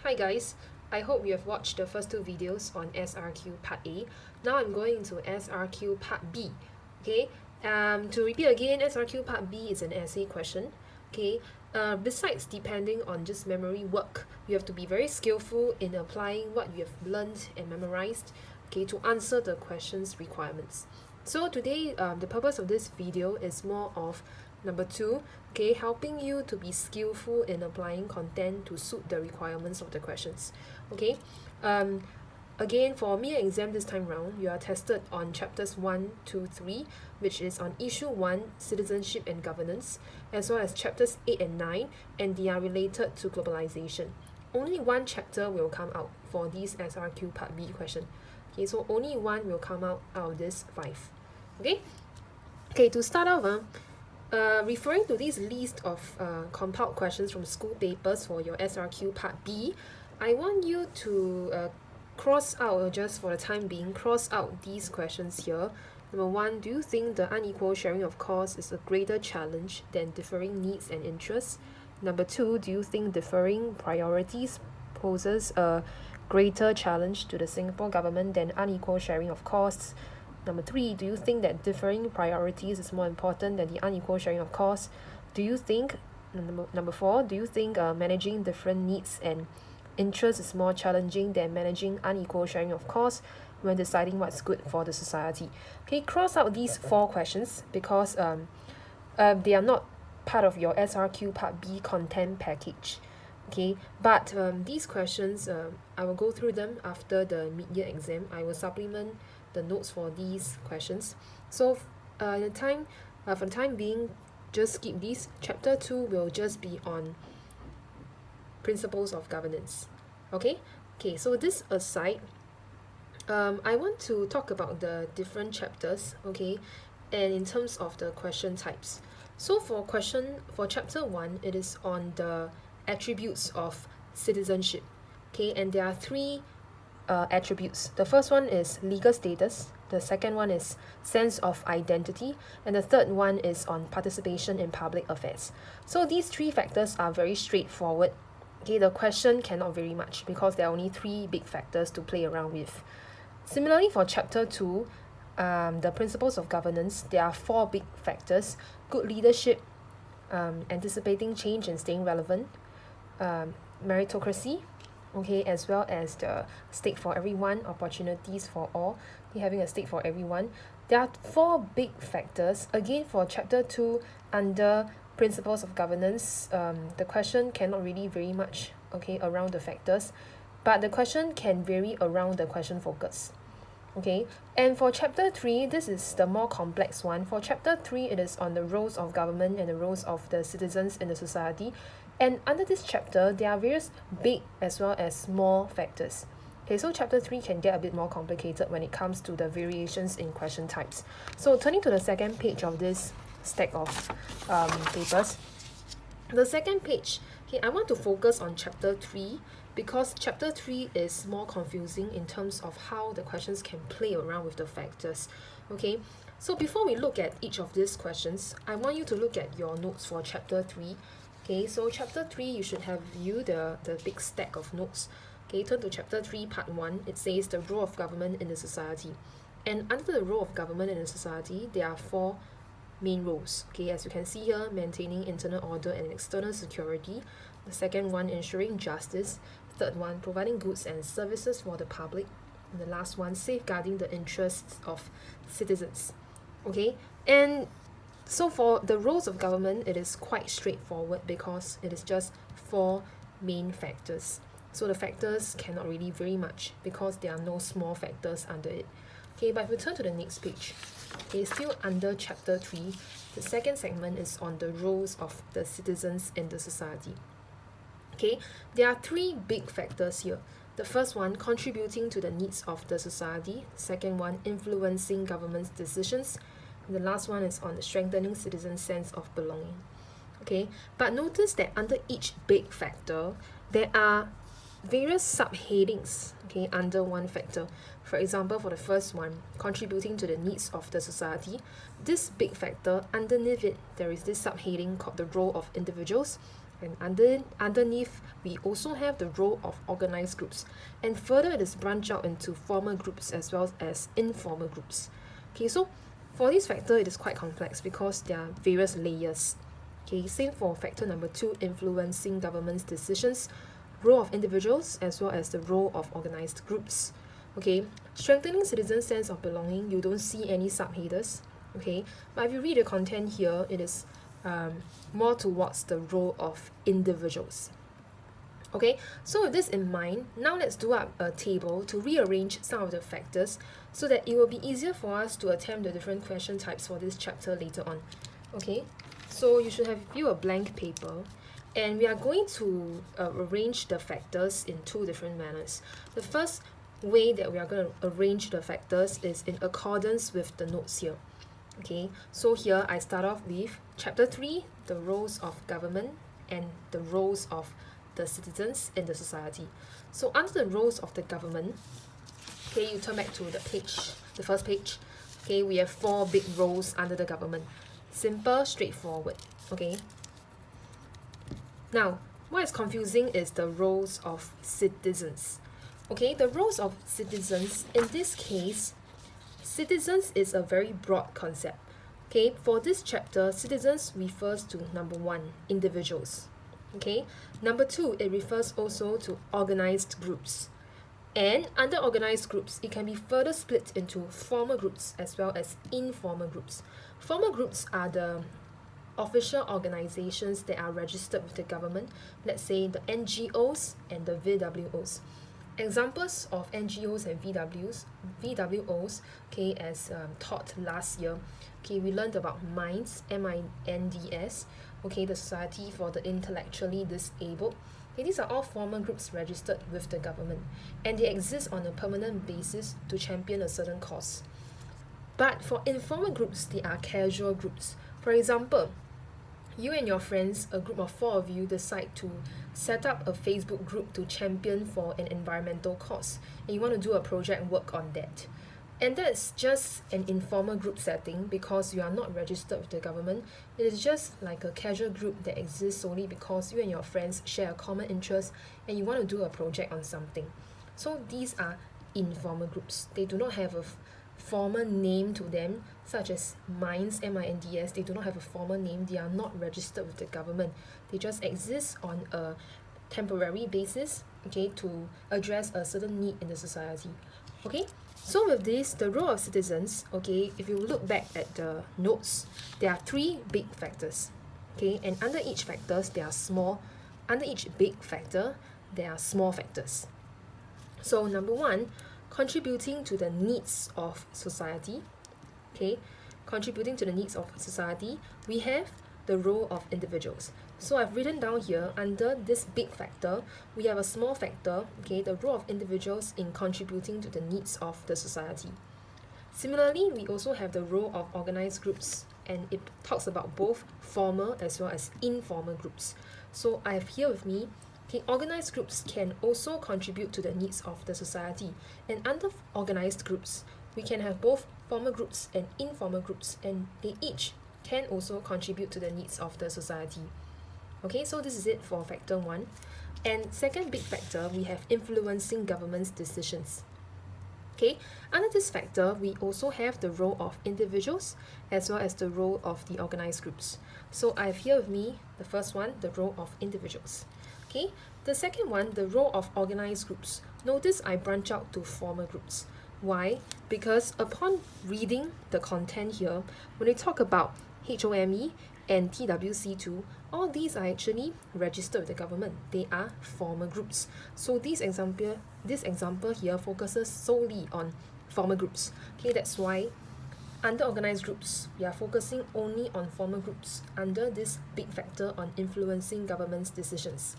Hi guys, I hope you have watched the first two videos on SRQ Part A. Now I'm going into SRQ Part B. Okay, to repeat again, SRQ Part B is an essay question. Okay, besides depending on just memory work, you have to be very skillful in applying what you have learned and memorized, okay, to answer the question's requirements. So today, the purpose of this video is more of number two, okay, helping you to be skillful in applying content to suit the requirements of the questions. Okay, again, for me exam this time round, you are tested on chapters 1, 2, 3, which is on issue 1, citizenship and governance, as well as chapters 8 and 9, and they are related to globalization. Only one chapter will come out for this SRQ Part B question. Okay, so only one will come out of this 5. Okay, to start off, referring to this list of compiled questions from school papers for your SRQ Part B, I want you to cross out, or just for the time being, cross out these questions here. Number 1, do you think the unequal sharing of costs is a greater challenge than differing needs and interests? Number 2, do you think differing priorities poses a greater challenge to the Singapore government than unequal sharing of costs? Number 3, do you think that differing priorities is more important than the unequal sharing of costs? Do you think, number 4, do you think managing different needs and interests is more challenging than managing unequal sharing of costs when deciding what's good for the society? Okay, cross out these 4 questions because they are not part of your SRQ Part B content package. Okay, but these questions, I will go through them after the mid-year exam. I will supplement the notes for these questions. So for the time being, just skip these. Chapter 2 will just be on principles of governance. Okay, so this aside, I want to talk about the different chapters, okay, and in terms of the question types. So for chapter 1, it is on the attributes of citizenship, okay, and there are 3 attributes. The first one is legal status, the second one is sense of identity, and the third one is on participation in public affairs. So these 3 factors are very straightforward. Okay, the question cannot vary much because there are only 3 big factors to play around with. Similarly, for chapter 2, the principles of governance, there are 4 big factors: good leadership, anticipating change and staying relevant, meritocracy, okay, as well as the stake for everyone, opportunities for all, having a stake for everyone. There are 4 big factors. Again, for chapter 2, under principles of governance, the question cannot really vary much, okay, around the factors, but the question can vary around the question focus. Okay, and for chapter 3, this is the more complex one. For chapter 3, it is on the roles of government and the roles of the citizens in the society. And under this chapter, there are various big as well as small factors. Okay, so chapter 3 can get a bit more complicated when it comes to the variations in question types. So turning to the second page of this stack of papers, the second page, okay, I want to focus on chapter 3 because chapter 3 is more confusing in terms of how the questions can play around with the factors. Okay, so before we look at each of these questions, I want you to look at your notes for chapter 3. Okay, so chapter 3, you should have the big stack of notes. Okay, turn to chapter 3, part 1. It says the role of government in the society. And under the role of government in the society, there are 4 main roles. Okay, as you can see here, maintaining internal order and external security. The second one, ensuring justice. Third one, providing goods and services for the public. And the last one, safeguarding the interests of citizens. Okay, and so for the roles of government, it is quite straightforward because it is just 4 main factors. So the factors cannot really vary much because there are no small factors under it. Okay, but if we turn to the next page, okay, still under chapter 3, the second segment is on the roles of the citizens in the society. Okay, there are 3 big factors here. The first one, contributing to the needs of the society. Second one, influencing government's decisions. And the last one is on the strengthening citizens' sense of belonging. Okay, but notice that under each big factor, there are various subheadings, okay, under one factor. For example, for the first one, contributing to the needs of the society, this big factor, underneath it, there is this subheading called the role of individuals. And underneath, we also have the role of organized groups. And further, it is branched out into formal groups as well as informal groups. Okay, so for this factor, it is quite complex because there are various layers. Okay, same for factor number 2, influencing government's decisions, role of individuals as well as the role of organized groups. Okay, strengthening citizens' sense of belonging, you don't see any subheaders. Okay, but if you read the content here, it is more towards the role of individuals. Okay, so with this in mind, now let's do up a table to rearrange some of the factors so that it will be easier for us to attempt the different question types for this chapter later on. Okay, so you should have you a blank paper, and we are going to arrange the factors in two different manners. The first way that we are going to arrange the factors is in accordance with the notes here. Okay, so here I start off with chapter 3, the roles of government and the roles of the citizens in the society. So under the roles of the government, okay, you turn back to the page, the first page. Okay, we have 4 big roles under the government. Simple, straightforward. Okay. Now, what is confusing is the roles of citizens. Okay, the roles of citizens, in this case, citizens is a very broad concept. Okay, for this chapter, citizens refers to number 1, individuals. Okay, number 2, it refers also to organized groups. And under organized groups, it can be further split into formal groups as well as informal groups. Formal groups are the official organizations that are registered with the government, let's say the NGOs and the VWOs. Examples of NGOs and VWOs, okay, as taught last year, okay, we learned about MINDS, MINDS, okay, the Society for the Intellectually Disabled. Okay, these are all formal groups registered with the government, and they exist on a permanent basis to champion a certain cause. But for informal groups, they are casual groups. For example, you and your friends, a group of 4 of you, decide to set up a Facebook group to champion for an environmental cause, and you want to do a project work on that. And that's just an informal group setting because you are not registered with the government. It is just like a casual group that exists solely because you and your friends share a common interest and you want to do a project on something. So these are informal groups. They do not have a formal name to them, such as MINDS, MINDS. They do not have a formal name. They are not registered with the government. They just exist on a temporary basis, okay, to address a certain need in the society. Okay, so with this, the role of citizens, okay, if you look back at the notes, there are 3 big factors, okay, and under each factors, under each big factor, there are small factors. So number 1, contributing to the needs of society, okay, contributing to the needs of society, we have the role of individuals. So I've written down here, under this big factor, we have a small factor, okay, the role of individuals in contributing to the needs of the society. Similarly, we also have the role of organized groups, and it talks about both formal as well as informal groups. So I have here with me, okay, organized groups can also contribute to the needs of the society. And under organized groups, we can have both formal groups and informal groups, and they each can also contribute to the needs of the society. Okay, so this is it for factor 1. And second big factor, we have influencing government's decisions. Okay, under this factor, we also have the role of individuals as well as the role of the organized groups. So I have here with me, the first one, the role of individuals. Okay, the second one, the role of organized groups. Notice I branch out to formal groups. Why? Because upon reading the content here, when we talk about HOME and TWC2, all these are actually registered with the government. They are formal groups. So this example here focuses solely on formal groups. Okay, that's why under organized groups, we are focusing only on formal groups under this big factor on influencing government's decisions.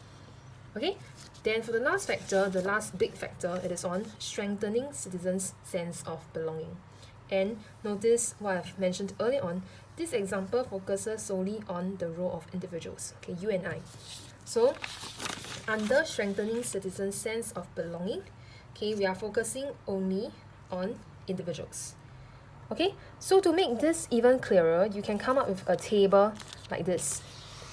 Okay, then for the last factor, the last big factor, it is on strengthening citizens' sense of belonging. And notice what I've mentioned earlier on, this example focuses solely on the role of individuals, okay, you and I. So, under strengthening citizens' sense of belonging, okay, we are focusing only on individuals. Okay, so to make this even clearer, you can come up with a table like this.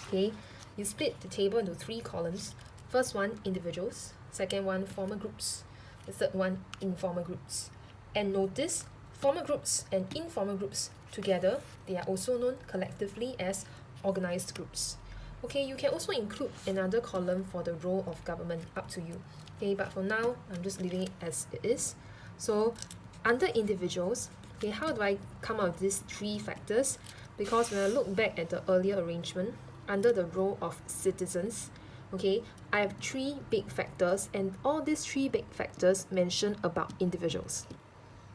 Okay, you split the table into 3 columns. First one, individuals. Second one, formal groups. The third one, informal groups. And notice, formal groups and informal groups together, they are also known collectively as organized groups. Okay, you can also include another column for the role of government, up to you. Okay, but for now, I'm just leaving it as it is. So, under individuals, okay, how do I come up with these 3 factors? Because when I look back at the earlier arrangement, under the role of citizens, okay, I have 3 big factors, and all these 3 big factors mention about individuals.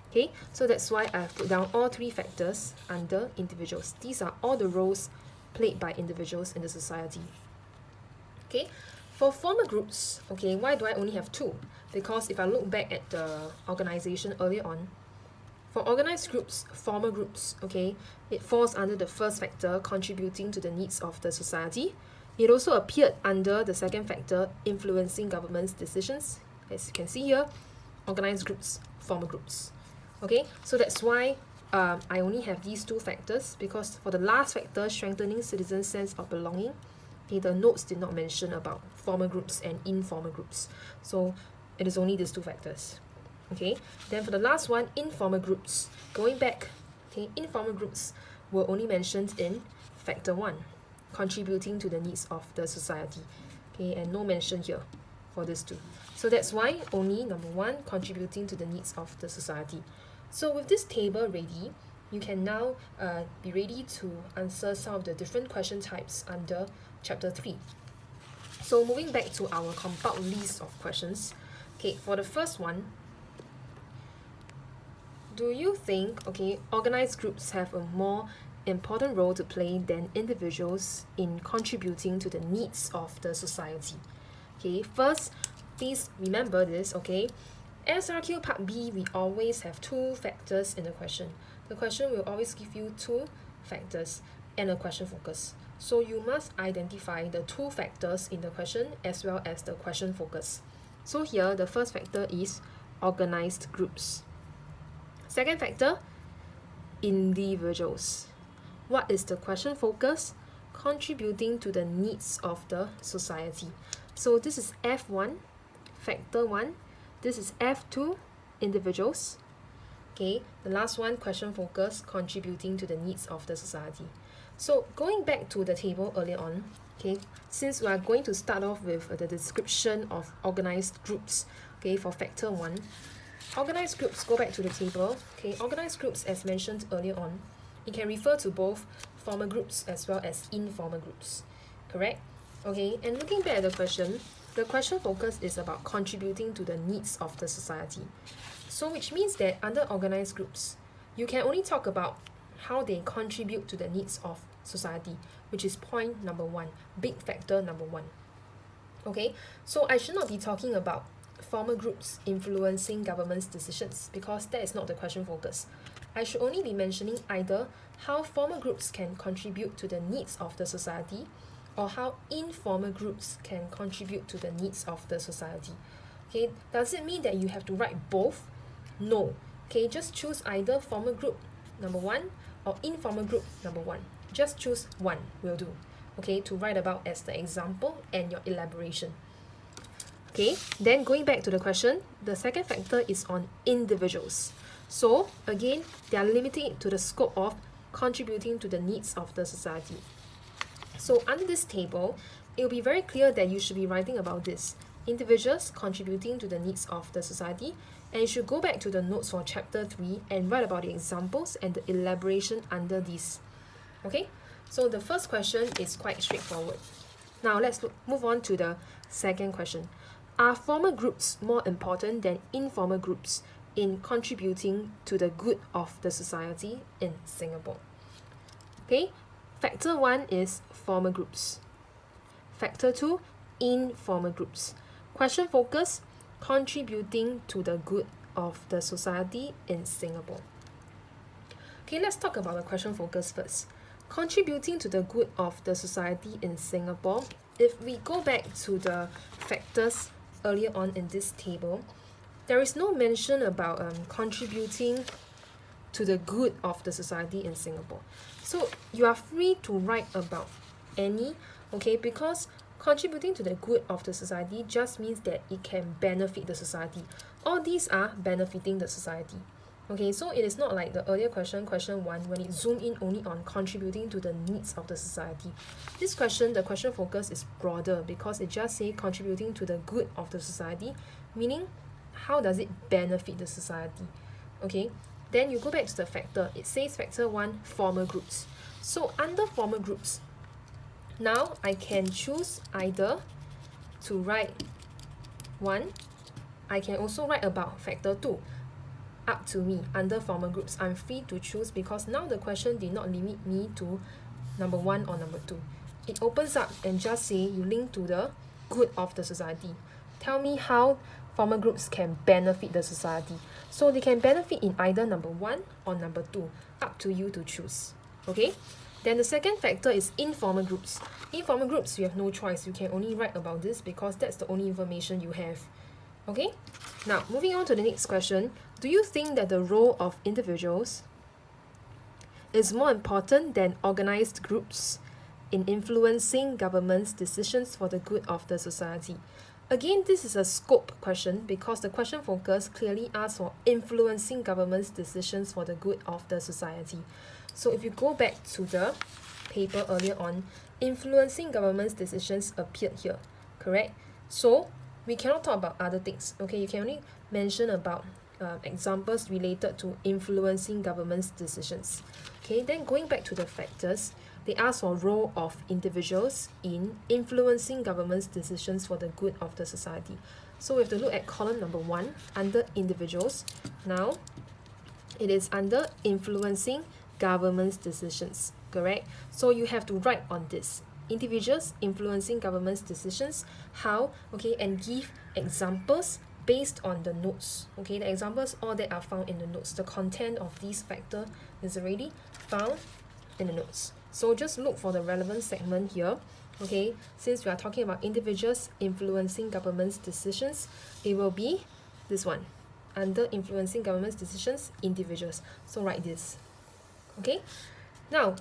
Okay, so that's why I've put down all 3 factors under individuals. These are all the roles played by individuals in the society. Okay, for formal groups, okay, why do I only have 2? Because if I look back at the organization earlier on, for organized groups, formal groups, okay, it falls under the first factor, contributing to the needs of the society. It also appeared under the second factor, influencing government's decisions. As you can see here, organized groups, formal groups. Okay, so that's why I only have these 2 factors, because for the last factor, strengthening citizens' sense of belonging, okay, the notes did not mention about formal groups and informal groups. So it is only these 2 factors. Okay, then for the last one, informal groups, going back, okay, informal groups were only mentioned in factor 1, contributing to the needs of the society. Okay, and no mention here for this 2. So that's why only number 1, contributing to the needs of the society. So with this table ready, you can now be ready to answer some of the different question types under chapter 3. So moving back to our compiled list of questions, okay, for the first one, do you think, okay, organized groups have a more important role to play than individuals in contributing to the needs of the society? Okay, first, please remember this, okay? SRQ Part B, we always have 2 factors in the question. The question will always give you 2 factors and a question focus. So you must identify the 2 factors in the question as well as the question focus. So here, the first factor is organized groups. Second factor, individuals. What is the question focus? Contributing to the needs of the society. So this is F1, factor 1. This is F2, individuals. Okay, the last one, question focus, contributing to the needs of the society. So going back to the table earlier on, okay, since we are going to start off with the description of organized groups, okay, for factor 1, organized groups, go back to the table, okay, organized groups as mentioned earlier on, it can refer to both formal groups as well as informal groups, correct? Okay, and looking back at the question focus is about contributing to the needs of the society. So which means that under organized groups, you can only talk about how they contribute to the needs of society, which is point number 1, big factor number 1. Okay, so I should not be talking about formal groups influencing government's decisions, because that is not the question focus. I should only be mentioning either how formal groups can contribute to the needs of the society, or how informal groups can contribute to the needs of the society. Okay, does it mean that you have to write both? No. Okay, just choose either formal group number 1 or informal group number 1. Just choose one will do. Okay, to write about as the example and your elaboration. Okay, then going back to the question, the second factor is on individuals. So again, they are limiting it to the scope of contributing to the needs of the society. So under this table, it will be very clear that you should be writing about this. Individuals contributing to the needs of the society, and you should go back to the notes for chapter 3 and write about the examples and the elaboration under these. Okay, so the first question is quite straightforward. Now let's move on to the second question. Are formal groups more important than informal groups in contributing to the good of the society in Singapore? Okay, factor 1 is formal groups. Factor 2, informal groups. Question focus, contributing to the good of the society in Singapore. Okay, let's talk about the question focus first. Contributing to the good of the society in Singapore. If we go back to the factors earlier on in this table, there is no mention about contributing to the good of the society in Singapore. So you are free to write about any Okay, because contributing to the good of the society just means that it can benefit the society. All these are benefiting the society. Okay, so it is not like the earlier question 1, when it zoomed in only on contributing to the needs of the society. This question, the question focus is broader because it just say contributing to the good of the society, meaning how does it benefit the society. Okay, then you go back to the factor. It says factor 1, formal groups. So under formal groups, now I can choose either to write 1. I can also write about factor 2. Up to me. Under formal groups, I'm free to choose because now the question did not limit me to number 1 or number 2. It opens up and just say you link to the good of the society. Tell me how formal groups can benefit the society. So they can benefit in either number 1 or number 2. Up to you to choose. Okay? Then the second factor is informal groups. Informal groups, you have no choice. You can only write about this because that's the only information you have. Okay? Now, moving on to the next question. Do you think that the role of individuals is more important than organized groups in influencing government's decisions for the good of the society? Again, this is a scope question because the question focus clearly asks for influencing government's decisions for the good of the society. So if you go back to the paper earlier on, influencing government's decisions appeared here, correct? So we cannot talk about other things. Okay, you can only mention about examples related to influencing government's decisions. Okay, then going back to the factors, they ask for role of individuals in influencing government's decisions for the good of the society. So we have to look at column number 1 under individuals. Now, it is under influencing government's decisions, correct? So you have to write on this. Individuals influencing government's decisions, how, okay, and give examples based on the notes. Okay, the examples all that are found in the notes. The content of these factor is already found in the notes. So just look for the relevant segment here. Okay, since we are talking about individuals influencing government's decisions, it will be this one. Under influencing government's decisions, individuals. So write this. Okay, now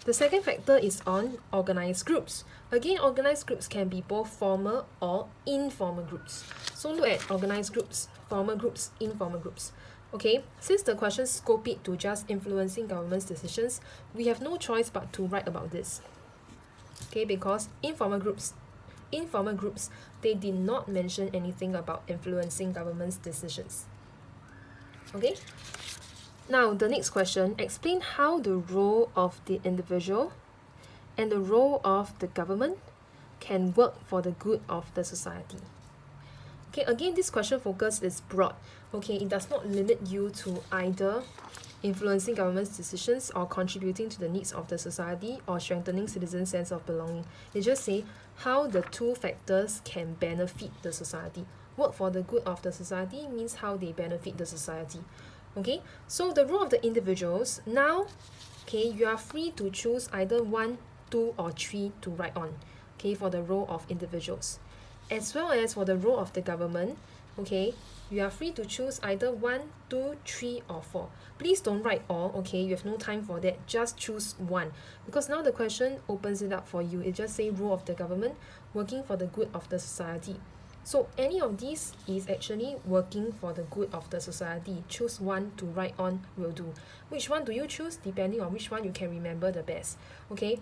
the second factor is on organized groups. Again, organized groups can be both formal or informal groups. So look at organized groups, formal groups, informal groups. Okay, since the question scope it to just influencing government's decisions, we have no choice but to write about this. Okay, because informal groups, they did not mention anything about influencing government's decisions. Okay, now the next question, explain how the role of the individual and the role of the government can work for the good of the society. Okay, again, this question focus is broad. Okay, it does not limit you to either influencing government's decisions or contributing to the needs of the society or strengthening citizens' sense of belonging. It just say how the two factors can benefit the society. Work for the good of the society means how they benefit the society. Okay, so the role of the individuals, now, okay, you are free to choose either 1, 2, or 3 to write on, okay, for the role of individuals. As well as for the role of the government, okay, you are free to choose either 1, 2, 3, or 4. Please don't write all, okay, you have no time for that, just choose 1. Because now the question opens it up for you. It just say role of the government, working for the good of the society. So any of these is actually working for the good of the society. Choose 1 to write on will do. Which one do you choose? Depending on which one you can remember the best. Okay,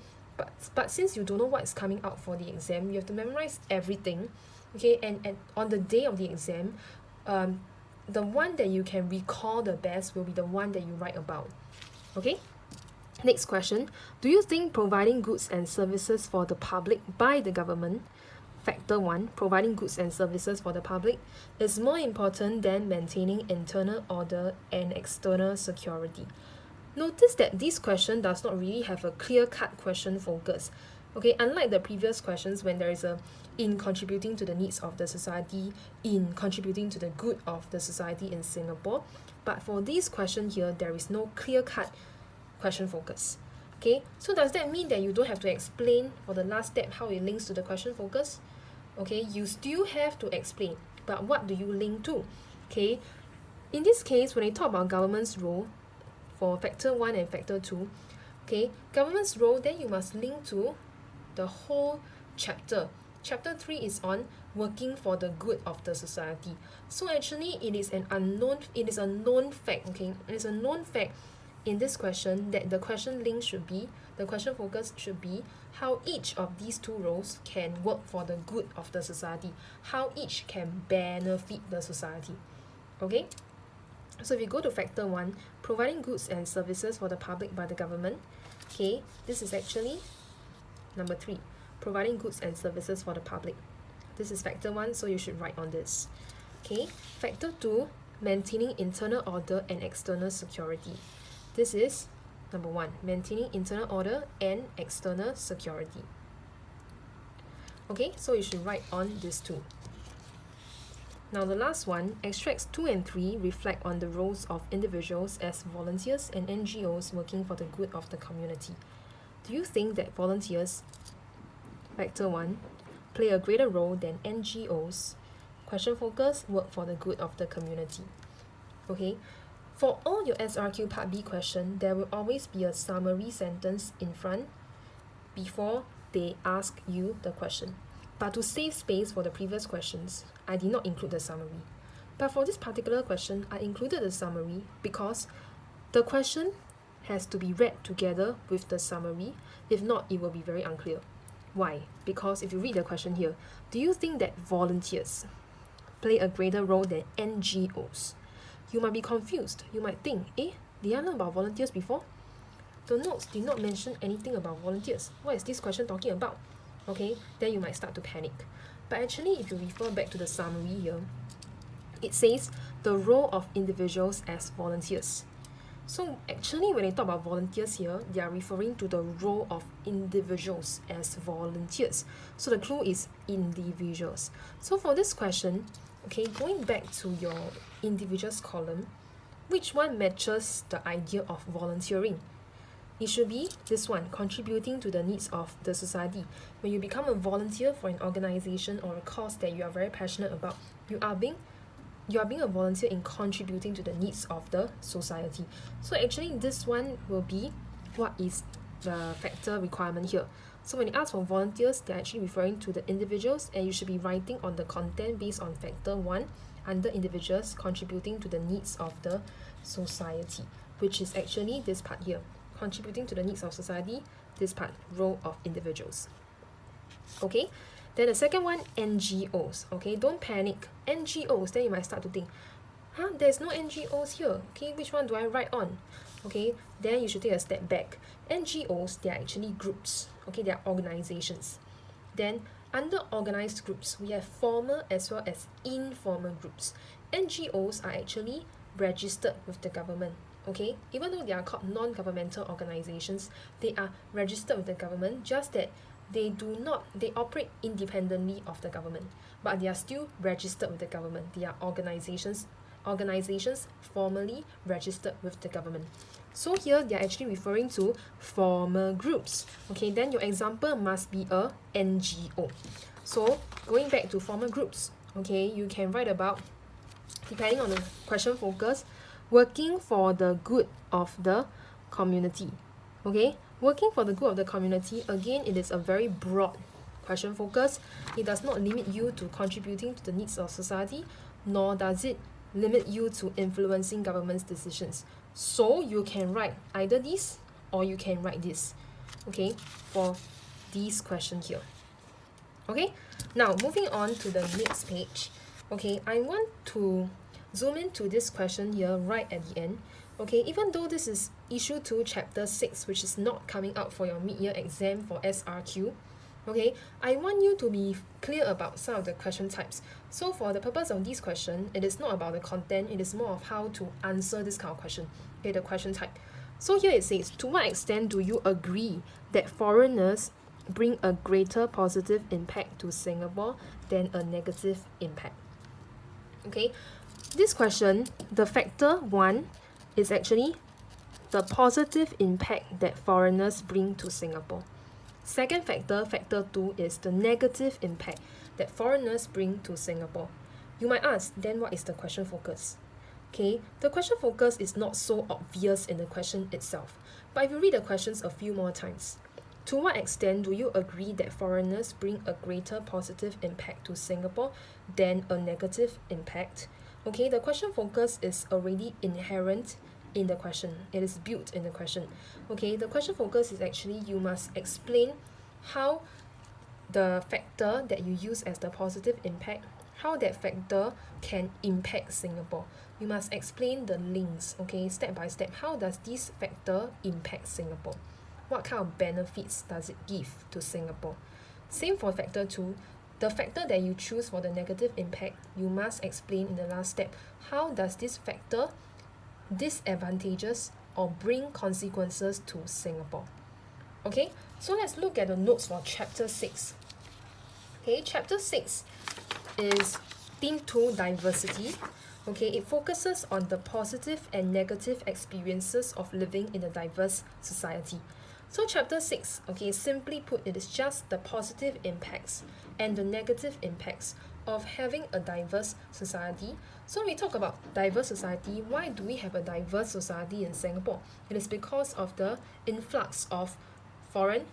but since you don't know what is coming out for the exam, you have to memorize everything. Okay, and on the day of the exam, the one that you can recall the best will be the one that you write about. Okay, next question. Do you think providing goods and services for the public by the government, factor 1, providing goods and services for the public, is more important than maintaining internal order and external security? Notice that this question does not really have a clear-cut question focus. Okay, unlike the previous questions when there is a in contributing to the needs of the society, in contributing to the good of the society in Singapore, but for this question here, there is no clear-cut question focus. Okay, so does that mean that you don't have to explain for the last step how it links to the question focus? Okay, you still have to explain, but what do you link to? Okay, in this case, when I talk about government's role for factor 1 and factor 2, okay, government's role, then you must link to the whole chapter. Chapter 3 is on working for the good of the society. So actually it is a known fact, okay? It is a known fact in this question that the question focus should be how each of these two roles can work for the good of the society, how each can benefit the society. Okay? So if you go to factor 1, providing goods and services for the public by the government, okay, this is actually number 3, providing goods and services for the public. This is factor 1, so you should write on this. Okay, factor 2, maintaining internal order and external security. This is number 1, maintaining internal order and external security. Okay, so you should write on this too. Now the last one, extracts 2 and 3 reflect on the roles of individuals as volunteers and NGOs working for the good of the community. Do you think that volunteers, factor 1, play a greater role than NGOs? Question focus, work for the good of the community. Okay, for all your SRQ Part B question, there will always be a summary sentence in front before they ask you the question. But to save space for the previous questions, I did not include the summary. But for this particular question, I included the summary because the question has to be read together with the summary. If not, it will be very unclear. Why? Because if you read the question here, do you think that volunteers play a greater role than NGOs? You might be confused. You might think, did I learn about volunteers before? The notes did not mention anything about volunteers. What is this question talking about? Okay, then you might start to panic. But actually, if you refer back to the summary here, it says the role of individuals as volunteers. So actually, when they talk about volunteers here, they are referring to the role of individuals as volunteers. So the clue is individuals. So for this question, okay, going back to your individuals column, which one matches the idea of volunteering? It should be this one, contributing to the needs of the society. When you become a volunteer for an organization or a cause that you are very passionate about, you are being a volunteer in contributing to the needs of the society. So actually this one will be what is the factor requirement here. So when you ask for volunteers, they're actually referring to the individuals, and you should be writing on the content based on factor 1 under individuals contributing to the needs of the society, which is actually this part here. Contributing to the needs of society, this part, role of individuals. Okay, then the second one, NGOs. Okay, don't panic. NGOs, then you might start to think, there's no NGOs here. Okay, which one do I write on? Okay, then you should take a step back. NGOs, they are actually groups. Okay, they are organizations. Then under organized groups, we have formal as well as informal groups. NGOs are actually registered with the government. Okay, even though they are called non-governmental organizations, they are registered with the government, just that they operate independently of the government, but they are still registered with the government. They are organizations formally registered with the government. So here they are actually referring to formal groups. Okay, then your example must be a NGO. So going back to formal groups, okay, you can write about, depending on the question focus, working for the good of the community. Okay, working for the good of the community, again, it is a very broad question focus. It does not limit you to contributing to the needs of society, nor does it limit you to influencing government's decisions. So you can write either this or you can write this, okay, for these questions here. Okay, now moving on to the next page. Okay, I want to zoom into this question here right at the end. Okay, even though this is issue 2 chapter 6, which is not coming out for your mid-year exam for SRQ, okay, I want you to be clear about some of the question types. So for the purpose of this question, it is not about the content, it is more of how to answer this kind of question. Okay, the question type. So here it says, to what extent do you agree that foreigners bring a greater positive impact to Singapore than a negative impact? Okay, this question, the factor 1 is actually the positive impact that foreigners bring to Singapore. Second factor, factor 2, is the negative impact that foreigners bring to Singapore. You might ask, then what is the question focus? Okay, the question focus is not so obvious in the question itself. But if you read the questions a few more times, To what extent do you agree that foreigners bring a greater positive impact to Singapore than a negative impact? Okay, the question focus is already inherent in the question. It is built in the question. Okay, the question focus is actually you must explain how the factor that you use as the positive impact, how that factor can impact Singapore. You must explain the links, okay, step by step. How does this factor impact Singapore? What kind of benefits does it give to Singapore? Same for factor 2. The factor that you choose for the negative impact, you must explain in the last step. How does this factor disadvantages or bring consequences to Singapore? Okay, so let's look at the notes for chapter 6. Okay, chapter 6 is theme 2, diversity. Okay, it focuses on the positive and negative experiences of living in a diverse society. So chapter 6, okay, simply put, it is just the positive impacts and the negative impacts of having a diverse society. So when we talk about diverse society, why do we have a diverse society in Singapore? It is because of the influx of foreign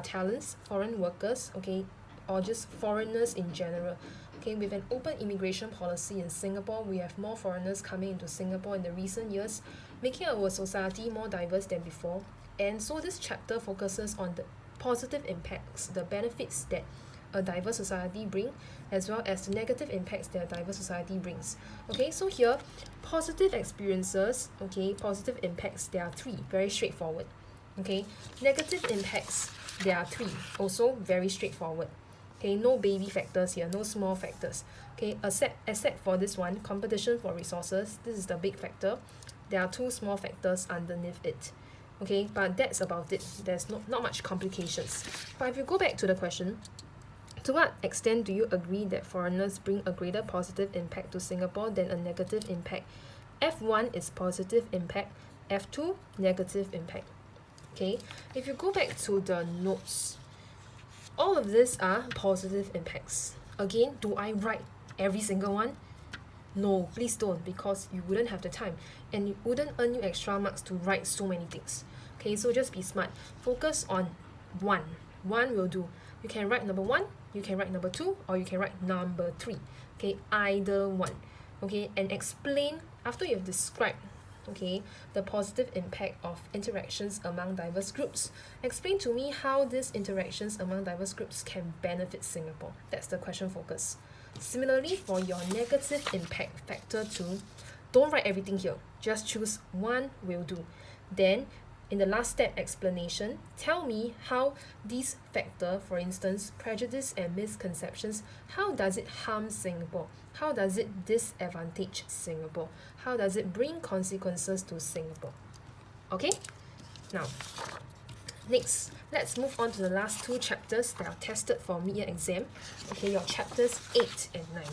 talents, foreign workers, okay, or just foreigners in general. Okay, with an open immigration policy in Singapore, we have more foreigners coming into Singapore in the recent years, making our society more diverse than before. And so this chapter focuses on the positive impacts, the benefits that a diverse society bring, as well as the negative impacts that a diverse society brings. Okay, so here, positive experiences, okay, positive impacts, there are 3, very straightforward. Okay, negative impacts, there are 3, also very straightforward. Okay, no baby factors here, no small factors. Okay, except for this one, competition for resources, this is the big factor. There are 2 small factors underneath it. Okay, but that's about it. There's not much complications. But if you go back to the question, to what extent do you agree that foreigners bring a greater positive impact to Singapore than a negative impact? F1 is positive impact, F2 negative impact. Okay, if you go back to the notes, all of these are positive impacts. Again, do I write every single one? No, please don't, because you wouldn't have the time and it wouldn't earn you extra marks to write so many things. Okay, so just be smart. Focus on one. One will do. You can write number 1, you can write number 2, or you can write number 3. Okay, either one. Okay, and explain after you've described, okay, the positive impact of interactions among diverse groups. Explain to me how these interactions among diverse groups can benefit Singapore. That's the question focus. Similarly, for your negative impact factor 2, don't write everything here. Just choose one will do. Then, in the last step explanation, tell me how this factor, for instance, prejudice and misconceptions, how does it harm Singapore? How does it disadvantage Singapore? How does it bring consequences to Singapore? Okay? Now, next, let's move on to the last 2 chapters that are tested for mid-year exam. Okay, your chapters 8 and 9.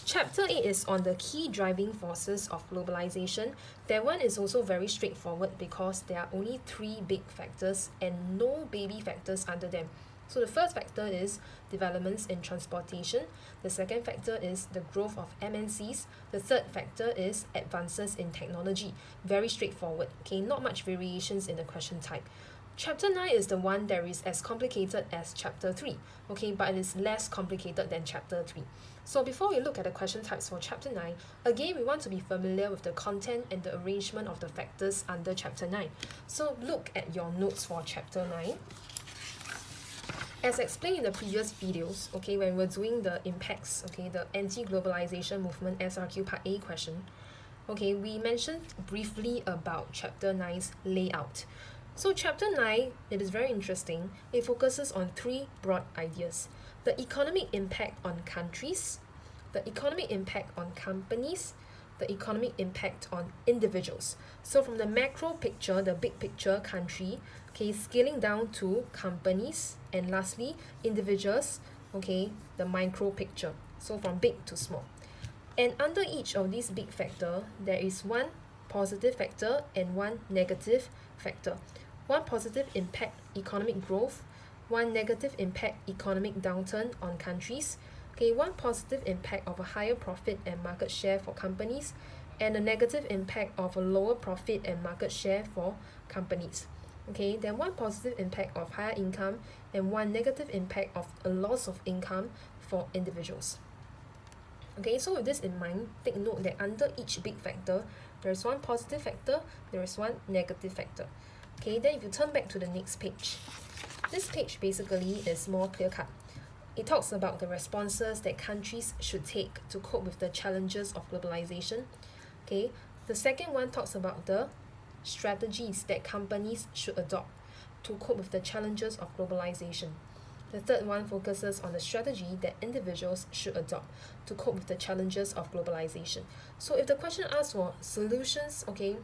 Chapter 8 is on the key driving forces of globalization. That one is also very straightforward because there are only 3 big factors and no baby factors under them. So the first factor is developments in transportation. The second factor is the growth of MNCs. The third factor is advances in technology. Very straightforward. Okay, not much variations in the question type. Chapter 9 is the one that is as complicated as chapter 3, okay, but it is less complicated than chapter 3. So before we look at the question types for chapter 9, again we want to be familiar with the content and the arrangement of the factors under chapter 9. So look at your notes for chapter 9. As explained in the previous videos, okay, when we're doing the impacts, okay, the anti-globalization movement SRQ part A question, okay, we mentioned briefly about chapter 9's layout. So chapter 9, it is very interesting. It focuses on 3 broad ideas. The economic impact on countries, the economic impact on companies, the economic impact on individuals. So from the macro picture, the big picture country, okay, scaling down to companies, and lastly, individuals, okay, the micro picture. So from big to small. And under each of these big factor, there is one positive factor and one negative factor. One positive impact, economic growth. One negative impact, economic downturn on countries. Okay, one positive impact of a higher profit and market share for companies, and a negative impact of a lower profit and market share for companies. okay, then one positive impact of higher income and one negative impact of a loss of income for individuals. Okay, so with this in mind, take note that under each big factor, there is one positive factor, there is one negative factor. Okay, then if you turn back to the next page, this page basically is more clear-cut. It talks about the responses that countries should take to cope with the challenges of globalization. Okay, the second one talks about the strategies that companies should adopt to cope with the challenges of globalization. The third one focuses on the strategy that individuals should adopt to cope with the challenges of globalization. So if the question asks for solutions, okay,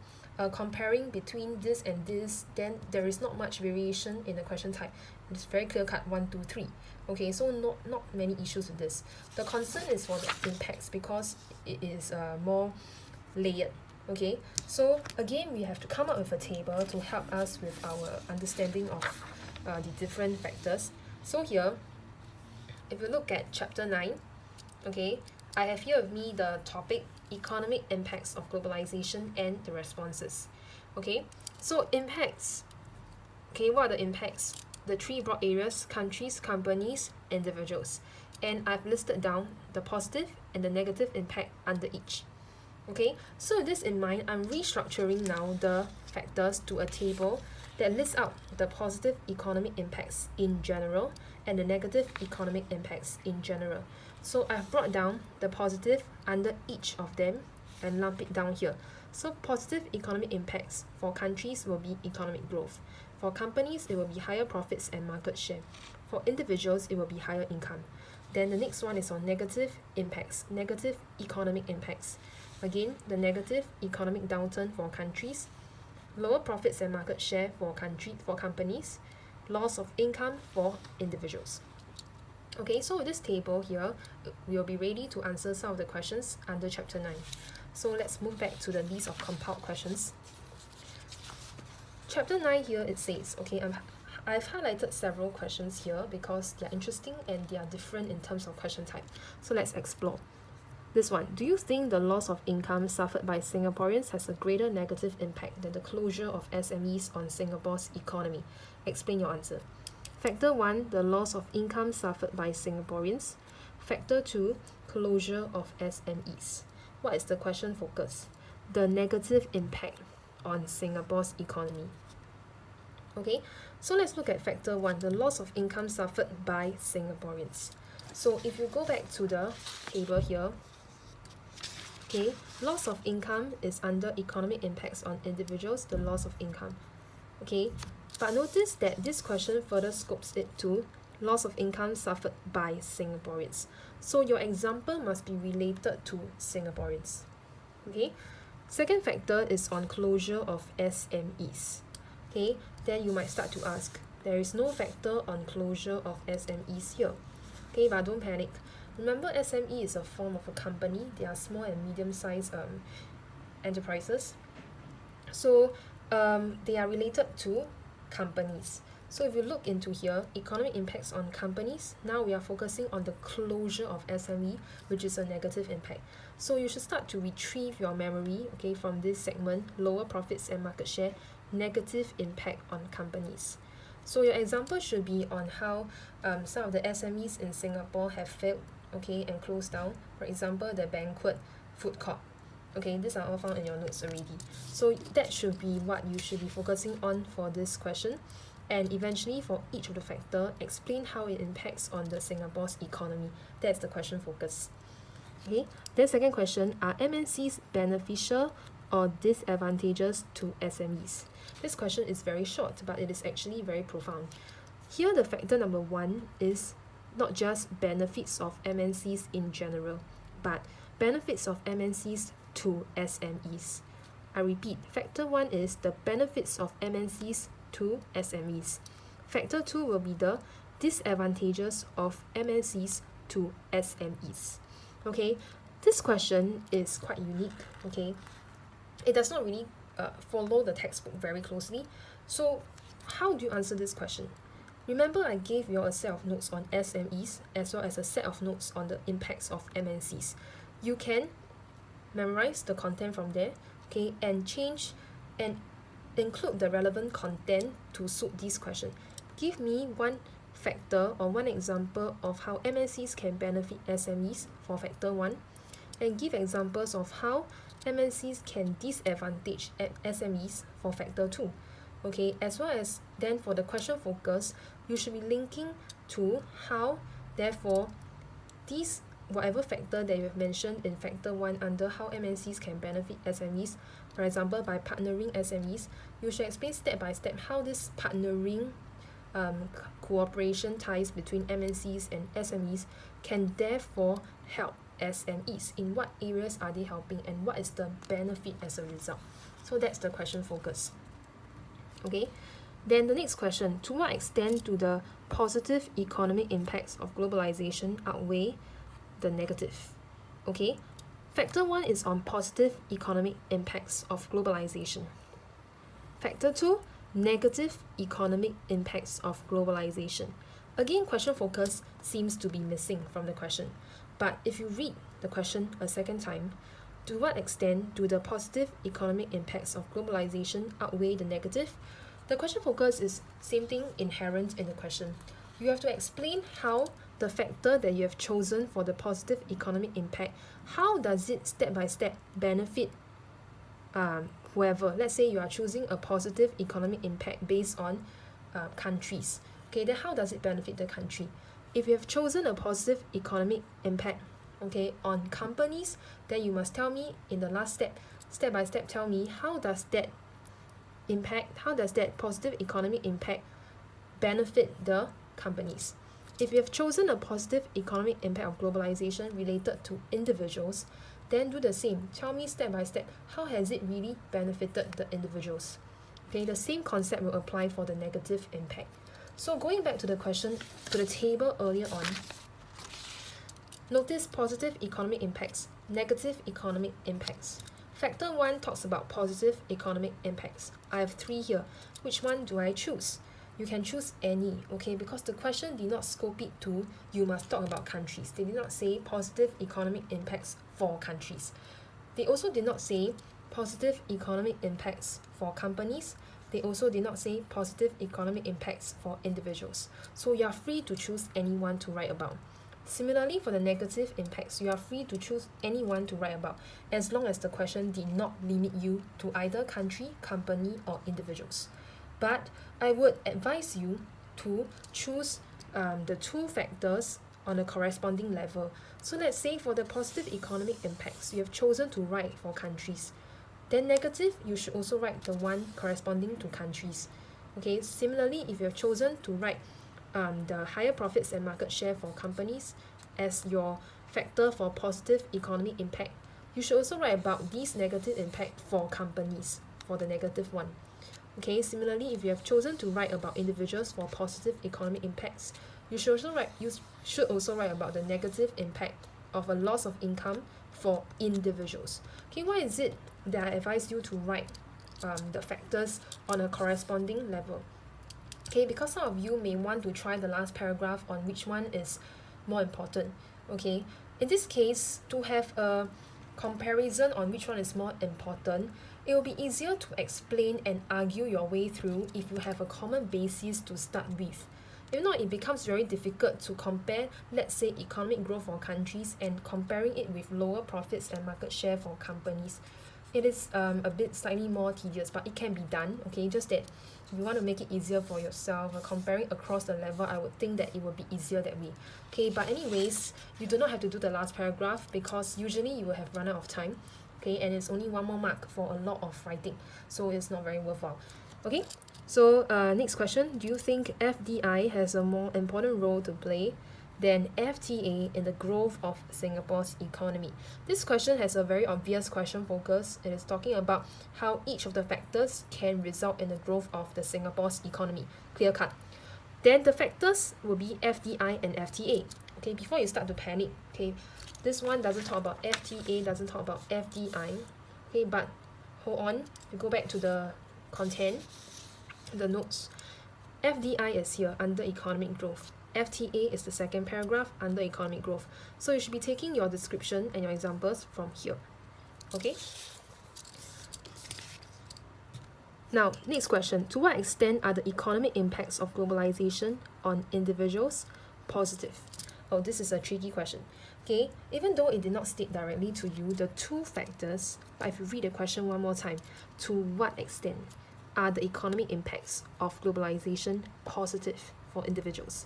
comparing between this and this, then there is not much variation in the question type. It's very clear cut 1, 2, 3. Okay, so not many issues with this. The concern is for the impacts because it is more layered. Okay, so again we have to come up with a table to help us with our understanding of the different factors. So here, if you look at chapter 9, okay, I have here with me the topic economic impacts of globalization and the responses. Okay, so impacts. Okay, what are the impacts? The three broad areas: countries, companies, individuals. And I've listed down the positive and the negative impact under each. Okay, so with this in mind, I'm restructuring now the factors to a table that lists out the positive economic impacts in general and the negative economic impacts in general. So I've brought down the positive under each of them and lump it down here. So positive economic impacts for countries will be economic growth. For companies, it will be higher profits and market share. For individuals, it will be higher income. Then the next one is on negative impacts, negative economic impacts. Again, the negative economic downturn for countries, lower profits and market share for companies, loss of income for individuals. Okay, so with this table here, we'll be ready to answer some of the questions under chapter 9. So let's move back to the list of compiled questions. Chapter 9 here, it says, okay, I've highlighted several questions here because they're interesting and they are different in terms of question type. So let's explore. This one, do you think the loss of income suffered by Singaporeans has a greater negative impact than the closure of SMEs on Singapore's economy? Explain your answer. Factor 1, the loss of income suffered by Singaporeans. Factor 2, closure of SMEs. What is the question focus? The negative impact on Singapore's economy. Okay, so let's look at factor 1, the loss of income suffered by Singaporeans. So if you go back to the table here, okay, loss of income is under economic impacts on individuals, the loss of income. Okay, but notice that this question further scopes it to loss of income suffered by Singaporeans. So your example must be related to Singaporeans. Okay, second factor is on closure of SMEs. Okay, then you might start to ask, there is no factor on closure of SMEs here. Okay, but don't panic. Remember, SME is a form of a company. They are small and medium-sized enterprises. So they are related to companies. So if you look into here, economic impacts on companies, now we are focusing on the closure of SME, which is a negative impact. So you should start to retrieve your memory, okay, from this segment, lower profits and market share, negative impact on companies. So your example should be on how some of the SMEs in Singapore have failed, okay, and closed down. For example, the banquet food court. Okay, these are all found in your notes already. So that should be what you should be focusing on for this question. And eventually, for each of the factor, explain how it impacts on the Singapore's economy. That's the question focus. Okay, then second question, are MNCs beneficial or disadvantageous to SMEs? This question is very short, but it is actually very profound. Here, the factor number 1 is not just benefits of MNCs in general, but benefits of MNCs to SMEs. I repeat, factor 1 is the benefits of MNCs to SMEs. Factor 2 will be the disadvantages of MNCs to SMEs. Okay, this question is quite unique. Okay, it does not really follow the textbook very closely. So how do you answer this question? Remember, I gave you a set of notes on SMEs as well as a set of notes on the impacts of MNCs. You can memorize the content from there, okay, and change and include the relevant content to suit this question. Give me one factor or one example of how MNCs can benefit SMEs for factor 1, and give examples of how MNCs can disadvantage SMEs for factor 2. Okay, as well as then for the question focus, you should be linking to how, therefore, these whatever factor that you have mentioned in factor 1 under how MNCs can benefit SMEs, for example by partnering SMEs, you should explain step by step how this partnering cooperation ties between MNCs and SMEs can therefore help SMEs. In what areas are they helping and what is the benefit as a result? So that's the question focus. Okay, then the next question, to what extent do the positive economic impacts of globalization outweigh the negative? Okay, factor 1 is on positive economic impacts of globalization. Factor 2, negative economic impacts of globalization. Again, question focus seems to be missing from the question, but if you read the question a second time, to what extent do the positive economic impacts of globalization outweigh the negative? The question focus is same thing inherent in the question. You have to explain how the factor that you have chosen for the positive economic impact, how does it step by step benefit whoever. Let's say you are choosing a positive economic impact based on countries. Okay, then how does it benefit the country? If you have chosen a positive economic impact, okay, on companies, then you must tell me in the last step by step, tell me how does that positive economic impact benefit the companies. If you have chosen a positive economic impact of globalization related to individuals, then do the same. Tell me step by step, how has it really benefited the individuals? Okay, the same concept will apply for the negative impact. So going back to the question, to the table earlier on, notice positive economic impacts, negative economic impacts. Factor 1 talks about positive economic impacts. I have 3 here. Which one do I choose? You can choose any, okay, because the question did not scope it to you must talk about countries. They did not say positive economic impacts for countries. They also did not say positive economic impacts for companies. They also did not say positive economic impacts for individuals. So you are free to choose any one to write about. Similarly, for the negative impacts, you are free to choose any one to write about, as long as the question did not limit you to either country, company, or individuals. But I would advise you to choose the 2 factors on a corresponding level. So let's say for the positive economic impacts, you have chosen to write for countries. Then negative, you should also write the one corresponding to countries. Okay, similarly, if you have chosen to write the higher profits and market share for companies as your factor for positive economic impact, you should also write about these negative impact for companies for the negative one. Okay, similarly, if you have chosen to write about individuals for positive economic impacts, you should also write about the negative impact of a loss of income for individuals. Okay, why is it that I advise you to write the factors on a corresponding level? Okay, because some of you may want to try the last paragraph on which one is more important. Okay, in this case, to have a comparison on which one is more important, it will be easier to explain and argue your way through if you have a common basis to start with. If not, it becomes very difficult to compare, let's say, economic growth for countries and comparing it with lower profits and market share for companies. It is a bit slightly more tedious, but it can be done. Okay, just that if you want to make it easier for yourself, comparing across the level, I would think that it would be easier that way. Okay, but anyways, you do not have to do the last paragraph because usually you will have run out of time. Okay, and it's only 1 more mark for a lot of writing, so it's not very worthwhile. Okay, so next question, do you think FDI has a more important role to play than FTA in the growth of Singapore's economy? This question has a very obvious question focus. It is talking about how each of the factors can result in the growth of the Singapore's economy. Clear cut. Then the factors will be FDI and FTA. Okay, before you start to panic, okay, this one doesn't talk about FTA, doesn't talk about FDI. Okay, but hold on, we go back to the content, the notes. FDI is here under economic growth. FTA is the second paragraph under economic growth. So you should be taking your description and your examples from here. Okay? Now, next question. To what extent are the economic impacts of globalization on individuals positive? Oh, this is a tricky question. Okay, even though it did not state directly to you the two factors, but if you read the question one more time, to what extent are the economic impacts of globalization positive for individuals?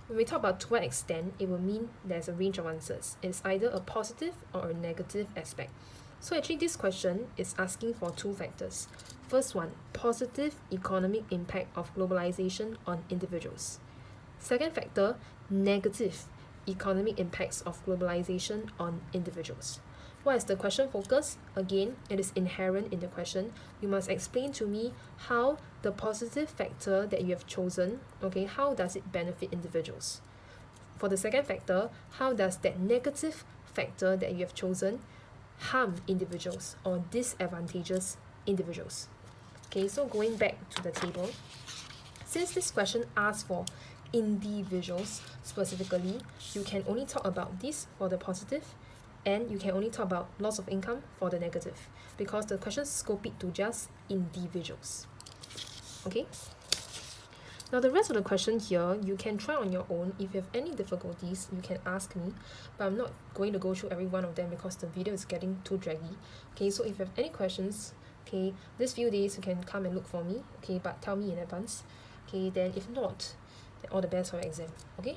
When we talk about to what extent, it will mean there's a range of answers. It's either a positive or a negative aspect. So actually this question is asking for two factors. First one, positive economic impact of globalization on individuals. Second factor, negative economic impacts of globalization on individuals. What is the question focus? Again, it is inherent in the question. You must explain to me how the positive factor that you have chosen, okay, how does it benefit individuals? For the second factor, how does that negative factor that you have chosen harm individuals or disadvantages individuals? Okay, so going back to the table, since this question asks for individuals specifically, you can only talk about this for the positive, and you can only talk about loss of income for the negative, because the question scope it to just individuals. Okay? Now the rest of the question here, you can try on your own. If you have any difficulties, you can ask me, but I'm not going to go through every one of them because the video is getting too draggy. Okay, so if you have any questions, okay, this few days you can come and look for me, okay, but tell me in advance. Okay, then if not, then all the best for your exam. Okay?